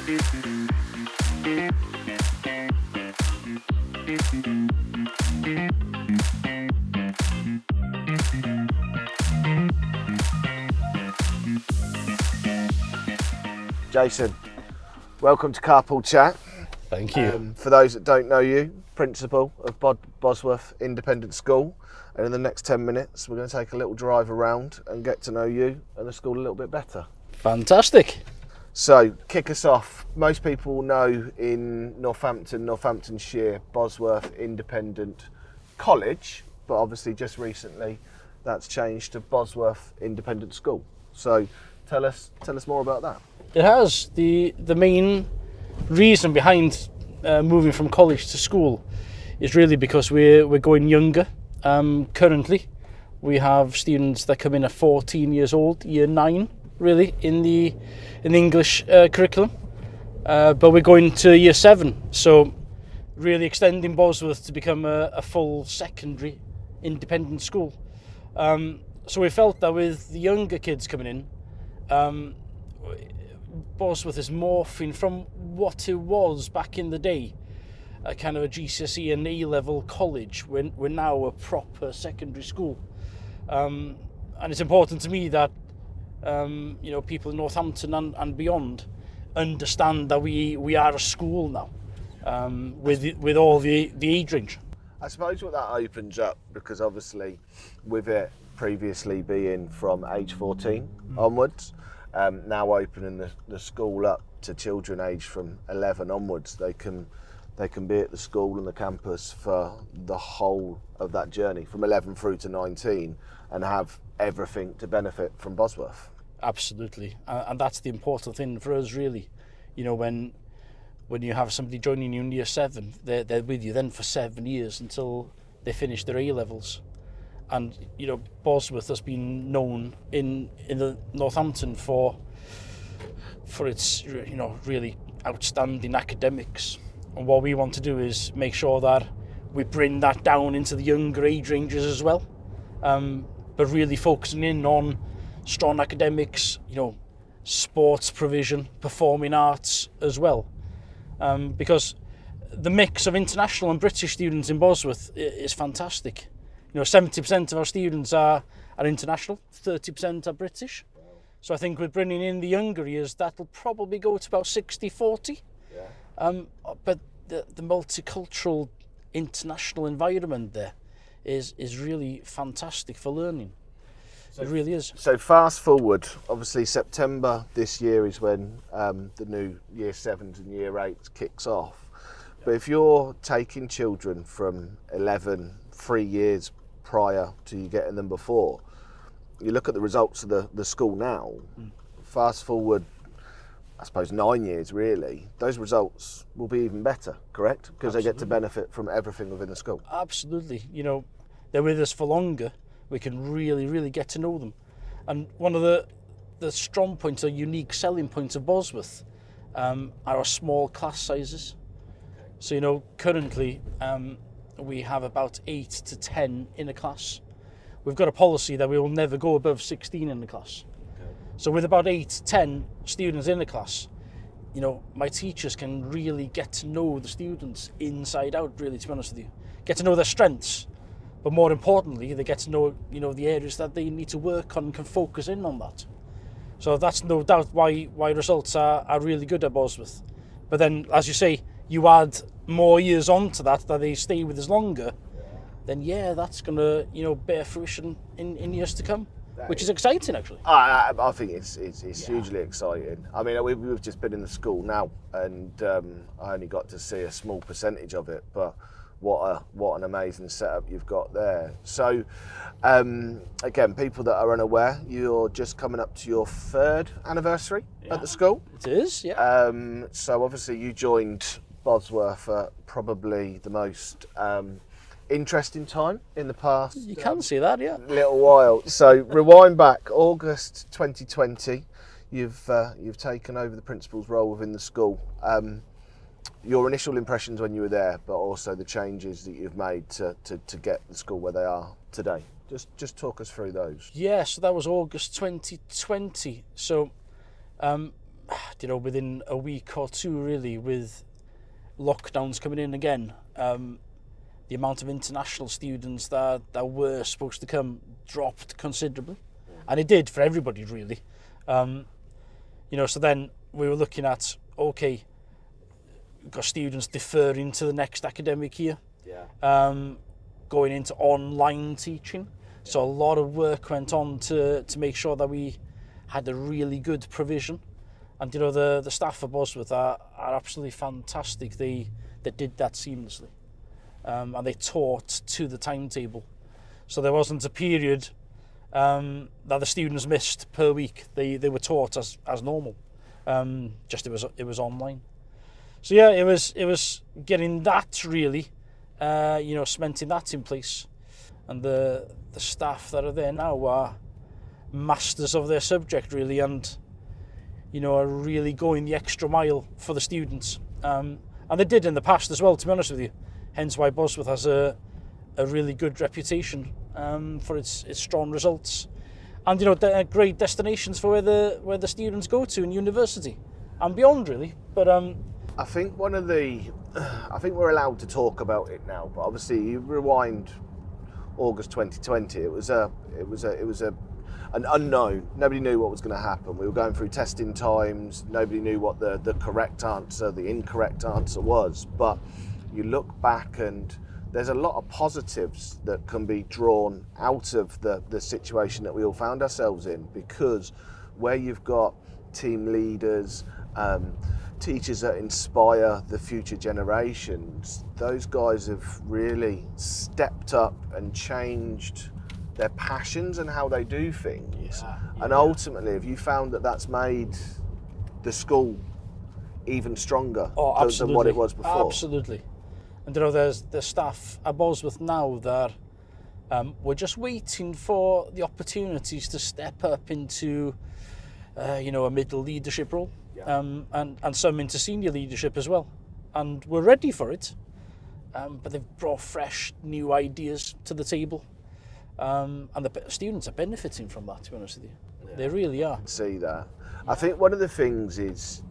Jason, welcome to Carpool Chat. Thank you. For those that don't know you, principal of Bosworth Independent School, and in the next 10 minutes we're going to take a little drive around and get to know you and the school a little bit better. Fantastic. So, kick us off. Most people know in Northamptonshire, Bosworth Independent College, but obviously just recently that's changed to Bosworth Independent School. So, tell us more about that. It has. The main reason behind moving from college to school is really because we're going younger. Currently, we have students that come in at 14 years old, year 9, really, in the English curriculum. But we're going to year 7, so really extending Bosworth to become a full secondary independent school. So we felt that with the younger kids coming in, Bosworth is morphing from what it was back in the day, a kind of a GCSE and A-level college. We're now a proper secondary school, and it's important to me that people in Northampton and beyond understand that we are a school now, with all the age range. I suppose what that opens up, because obviously with it previously being from age 14 onwards, now opening the school up to children aged from 11 onwards, they can be at the school and the campus for the whole of that journey, from 11 through to 19, and have everything to benefit from Bosworth. Absolutely, and that's the important thing for us, really. When you have somebody joining you in year 7, they're with you then for 7 years until they finish their A-levels. And Bosworth has been known in the Northampton for its really outstanding academics. And what we want to do is make sure that we bring that down into the younger age ranges as well, but really focusing in on strong academics, sports provision, performing arts as well, because the mix of international and British students in Bosworth is fantastic. 70% of our students are international, 30% are British. So I think with bringing in the younger years, that'll probably go to about 60-40. Yeah. But the multicultural international environment there is really fantastic for learning. So, it really is. So fast forward, obviously September this year is when the new year 7s and year 8s kicks off. But if you're taking children from 11, 3 years prior to you getting them before, you look at the results of the school now, fast forward, I suppose 9 years really, those results will be even better, correct? Because they get to benefit from everything within the school. Absolutely. They're with us for longer. We can really, really get to know them. And one of the strong points or unique selling points of Bosworth are our small class sizes. So, currently, we have about 8 to 10 in a class. We've got a policy that we will never go above 16 in the class. Okay. So with about 8 to 10 students in the class, my teachers can really get to know the students inside out, really, to be honest with you. Get to know their strengths, but more importantly, they get to know, the areas that they need to work on and can focus in on that. So that's no doubt why results are really good at Bosworth. But then, as you say, you add more years on to that they stay with us longer, then that's going to bear fruition in years to come, which is exciting actually. I think it's hugely exciting. I mean, we've just been in the school now, and I only got to see a small percentage of it, but what an amazing setup you've got there. So again, people that are unaware, you're just coming up to your 3rd anniversary at the school. It is, yeah. So obviously you joined Bosworth at probably the most interesting time in the past. You can see that, yeah. Little while. So rewind back, August 2020, you've taken over the principal's role within the school. Your initial impressions when you were there, but also the changes that you've made to get the school where they are today. Just talk us through those. Yeah, so that was August 2020. So within a week or two, really, with lockdowns coming in again, the amount of international students that were supposed to come dropped considerably. And it did for everybody, really. So then we were looking at, okay, we've got students deferring to the next academic year, going into online teaching. So a lot of work went on to make sure that we had a really good provision. And, the staff at Bosworth are absolutely fantastic. They did that seamlessly. And they taught to the timetable. So there wasn't a period that the students missed per week. They were taught as normal. Just it was online. So yeah, it was getting that really, cementing that in place. And the staff that are there now are masters of their subject, really, and are really going the extra mile for the students. And they did in the past as well, to be honest with you. Hence why Bosworth has a really good reputation for its strong results, and great destinations for where the students go to in university and beyond, really. But I think I think we're allowed to talk about it now, but obviously you rewind August 2020. It was an unknown. Nobody knew what was going to happen. We were going through testing times. Nobody knew what the correct answer, the incorrect answer was. But you look back and there's a lot of positives that can be drawn out of the situation that we all found ourselves in, because where you've got team leaders, teachers that inspire the future generations, those guys have really stepped up and changed their passions and how they do things. And ultimately, have you found that that's made the school even stronger than what it was before? Absolutely. And there's the staff at Bosworth now that we're just waiting for the opportunities to step up into a middle leadership role, and some into senior leadership as well. And we're ready for it, but they've brought fresh new ideas to the table. And the students are benefiting from that, to be honest with you. They really are. See that. I think one of the things is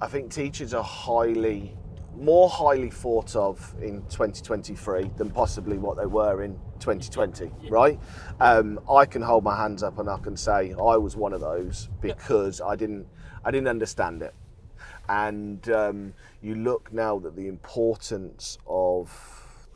I think teachers are more highly thought of in 2023 than possibly what they were in 2020, right? I can hold my hands up and I can say I was one of those, because I didn't understand it. And you look now that the importance of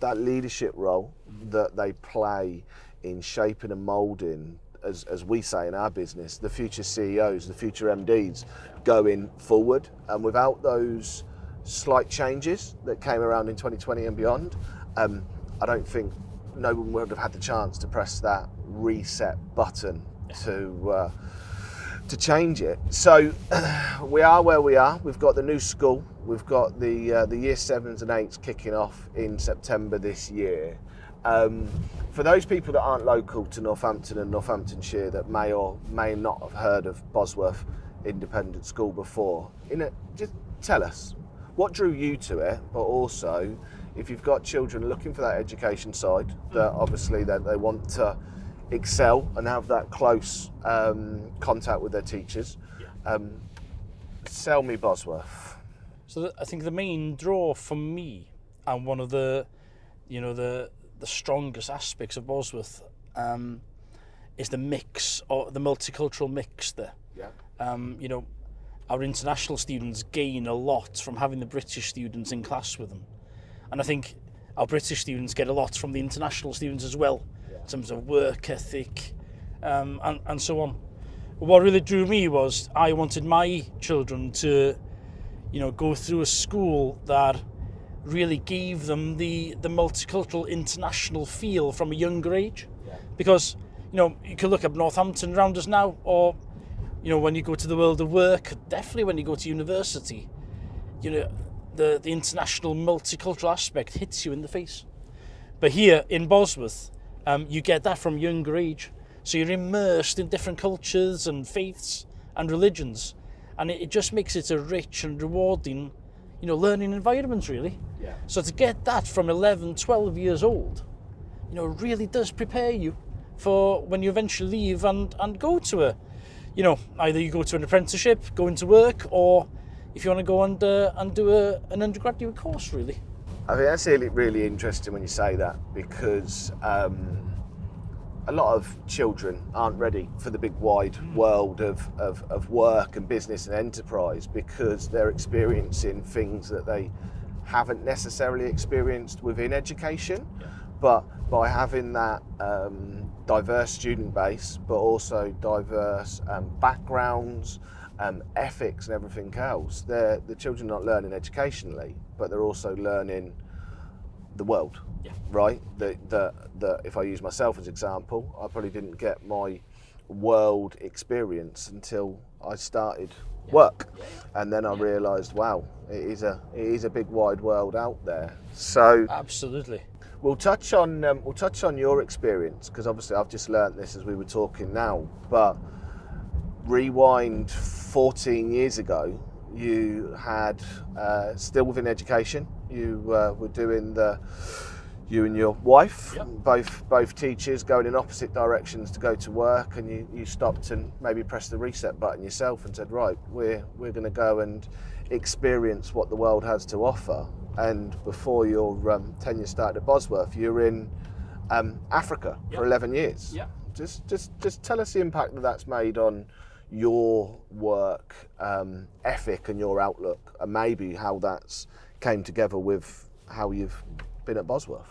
that leadership role that they play in shaping and moulding, as we say in our business, the future CEOs, the future MDs going forward. And without those slight changes that came around in 2020 and beyond, I don't think no one would have had the chance to press that reset button to change it. So we are where we are. We've got the new school. We've got the year 7s and 8s kicking off in September this year. For those people that aren't local to Northampton and Northamptonshire, that may or may not have heard of Bosworth Independent School before, just tell us what drew you to it, but also if you've got children looking for that education side, that obviously they want to excel and have that close contact with their teachers. Sell me Bosworth. So I think the main draw for me, and one of the strongest aspects of Bosworth, is the mix, or the multicultural mix there. Our international students gain a lot from having the British students in class with them. And I think our British students get a lot from the international students as well, in terms of work ethic, and so on. What really drew me was I wanted my children to, go through a school that really gave them the multicultural international feel from a younger age. Because, you can look up Northampton around us now, or when you go to the world of work, definitely when you go to university, the international multicultural aspect hits you in the face. But here in Bosworth, you get that from a younger age. So you're immersed in different cultures and faiths and religions. And it just makes it a rich and rewarding, learning environment, really. So to get that from 11, 12 years old, really does prepare you for when you eventually leave and go to you know, either you go to an apprenticeship, go into work, or if you want to go and do an undergraduate course, really. I think that's really, really interesting when you say that, because a lot of children aren't ready for the big wide world of work and business and enterprise, because they're experiencing things that they haven't necessarily experienced within education. Yeah. But by having that diverse student base, but also diverse backgrounds, ethics and everything else, the children are not learning educationally, but they're also learning the world. Yeah. Right? That if I use myself as example, I probably didn't get my world experience until I started work, and then I realised, wow, it is a big wide world out there. So Absolutely. we'll touch on your experience, because obviously I've just learnt this as we were talking now. But rewind 14 years ago, you had still within education. You were doing you and your wife, Yep. both teachers, going in opposite directions to go to work, and you stopped and maybe pressed the reset button yourself and said, right, we're going to go and experience what the world has to offer. And before your tenure started at Bosworth, you were in Africa for 11 years. Yeah. Just tell us the impact that's made on your work ethic and your outlook, and maybe how that's came together with how you've been at Bosworth.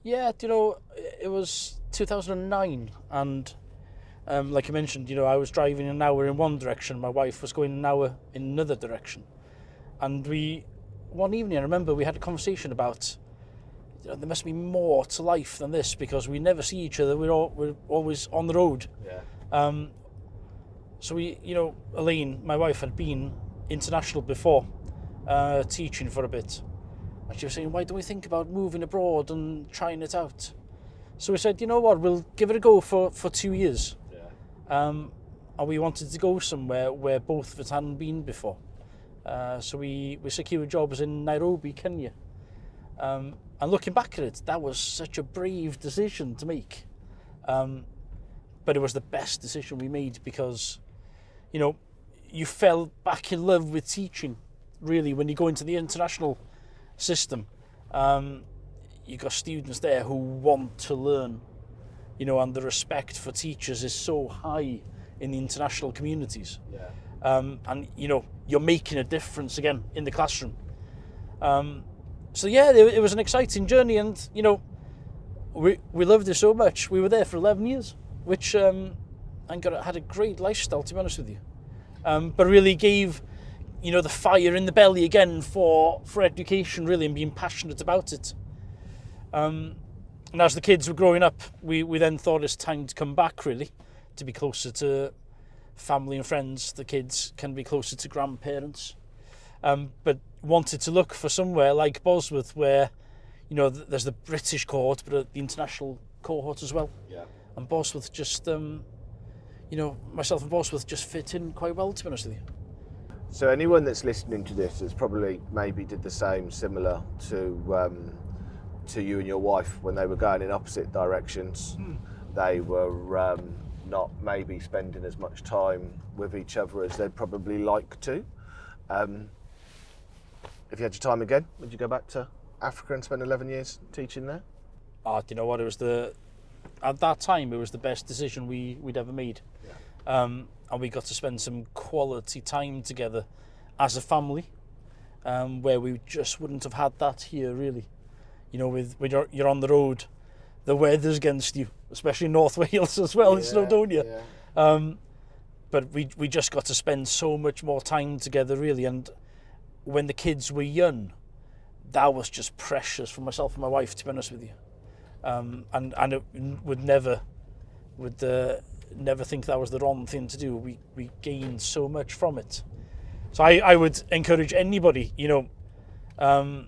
Yeah, you know, it was 2009, and like I mentioned, you know, I was driving an hour in one direction, my wife was going an hour in another direction. And one evening, I remember we had a conversation about, you know, there must be more to life than this, because we never see each other, we're always on the road. Yeah. So you know, Elaine, my wife, had been international before, teaching for a bit. And she was saying, why don't we think about moving abroad and trying it out? So we said, you know what, we'll give it a go for 2 years. Yeah. And we wanted to go somewhere where both of us hadn't been before. So we secured jobs in Nairobi, Kenya. And looking back at it, that was such a brave decision to make. But it was the best decision we made, because, you know, you fell back in love with teaching, really, when you go into the international system. You've got students there who want to learn, you know, and the respect for teachers is so high in the international communities. Yeah. And, you know, you're making a difference again in the classroom. So yeah, it was an exciting journey, and, you know, we loved it so much. We were there for 11 years, which and had a great lifestyle, to be honest with you. But really gave, you know, the fire in the belly again for education, really, and being passionate about it. And as the kids were growing up, we then thought it's time to come back, really, to be closer to family and friends. The kids can be closer to grandparents. But wanted to look for somewhere like Bosworth, where, you know, there's the British cohort, but the international cohort as well. Yeah. And Bosworth just, you know, myself and Bosworth just fit in quite well, to be honest with you. So anyone that's listening to this has probably maybe did the same, similar to you and your wife when they were going in opposite directions. They were not maybe spending as much time with each other as they'd probably like to. If you had your time again, would you go back to Africa and spend 11 years teaching there? Oh, you know what? At that time, it was the best decision we'd ever made. Yeah. And we got to spend some quality time together as a family, where we just wouldn't have had that here, really. You know, when you're on the road, the weather's against you, especially in North Wales as well, in Snowdonia. Yeah. But we just got to spend so much more time together, really. And when the kids were young, that was just precious for myself and my wife, to be honest with you. And it would never think that was the wrong thing to do. We gained so much from it. So I would encourage anybody, you know,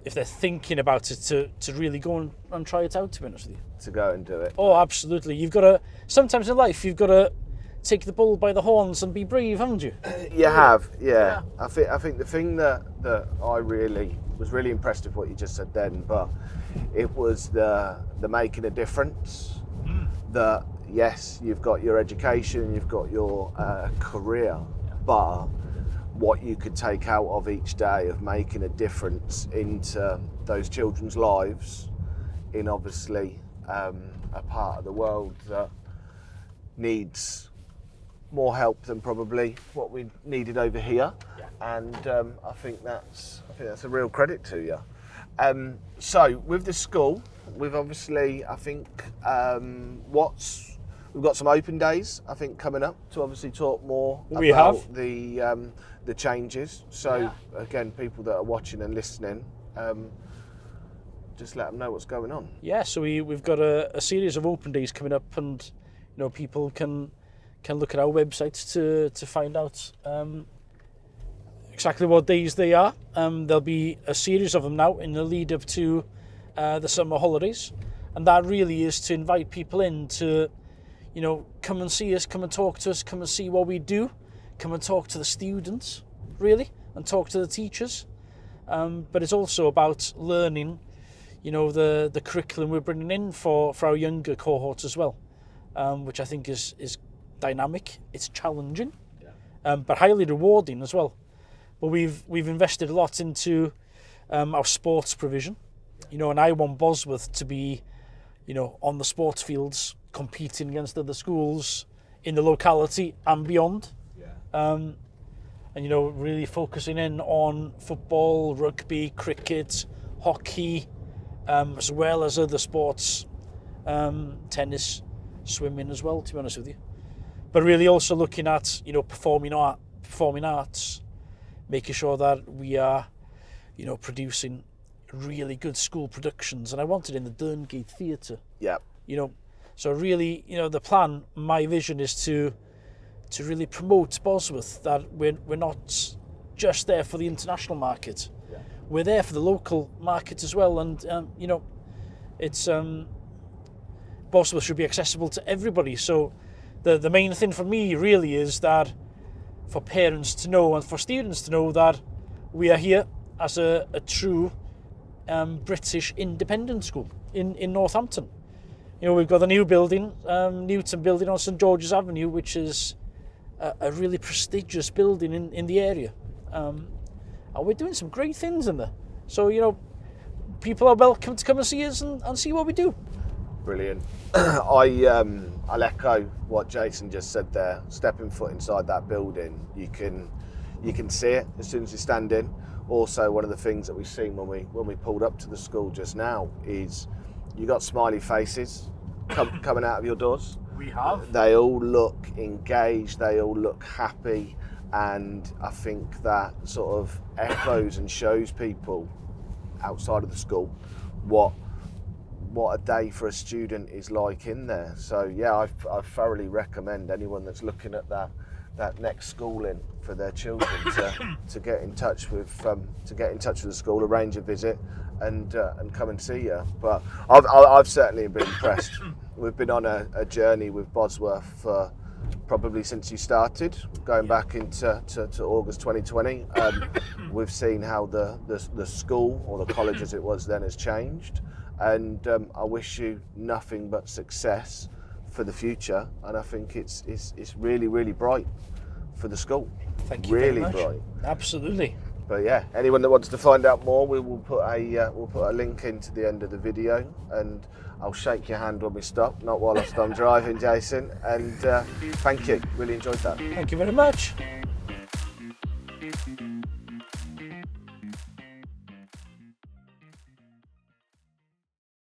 if they're thinking about it, to really go and try it out, to be honest with you. To go and do it. Oh, absolutely. You've got to, sometimes in life, you've got to take the bull by the horns and be brave, haven't you? You have, yeah. I think the thing that I really was really impressed with what you just said then, but it was the making a difference. That yes, you've got your education, you've got your career, but what you could take out of each day of making a difference into those children's lives in obviously a part of the world that needs more help than probably what we needed over here. And I think that's a real credit to you. So with the school, we've obviously, I think, we've got some open days, I think, coming up to obviously talk more about the changes. So again, people that are watching and listening, just let them know what's going on. Yeah, so we've got a series of open days coming up, and people can look at our website to find out exactly what days they are. There'll be a series of them now in the lead up to the summer holidays, and that really is to invite people in to come and see us, come and talk to us, come and see what we do, come and talk to the students really, and talk to the teachers. But it's also about learning the curriculum we're bringing in for our younger cohorts as well, which I think is dynamic, it's challenging, but highly rewarding as well. But we've invested a lot into our sports provision, and I want Bosworth to be, on the sports fields, competing against other schools in the locality and beyond. And really focusing in on football, rugby, cricket, hockey, as well as other sports, tennis, swimming as well, to be honest with you. But really also looking at performing arts, making sure that we are producing really good school productions, and I want it in the Derngate Theatre. So really, the plan, my vision is to really promote Bosworth, that we're not just there for the international market. We're there for the local market as well, and it's Bosworth should be accessible to everybody. So the main thing for me really is that for parents to know and for students to know that we are here as a true British independent school in Northampton. We've got a new building, Newton building on St George's Avenue, which is a really prestigious building in the area. And we're doing some great things in there. So, people are welcome to come and see us and see what we do. Brilliant. I'll echo what Jason just said there. Stepping foot inside that building, you can see it as soon as you stand in. Also, one of the things that we've seen when we pulled up to the school just now is you got smiley faces coming out of your doors. We have. They all look engaged. They all look happy, and I think that sort of echoes and shows people outside of the school what a day for a student is like in there. So yeah, I thoroughly recommend anyone that's looking at that next schooling for their children to get in touch with the school, arrange a visit, and come and see you. But I've certainly been impressed. We've been on a journey with Bosworth for probably since you started, going back into August 2020. We've seen how the school, or the college as it was then, has changed, and I wish you nothing but success for the future. And I think it's really, really bright for the school. Thank you really very much. Bright. Absolutely. But yeah, anyone that wants to find out more, we'll put a link into the end of the video, and I'll shake your hand when we stop, not whilst I'm driving, Jason. And thank you, really enjoyed that. Thank you very much.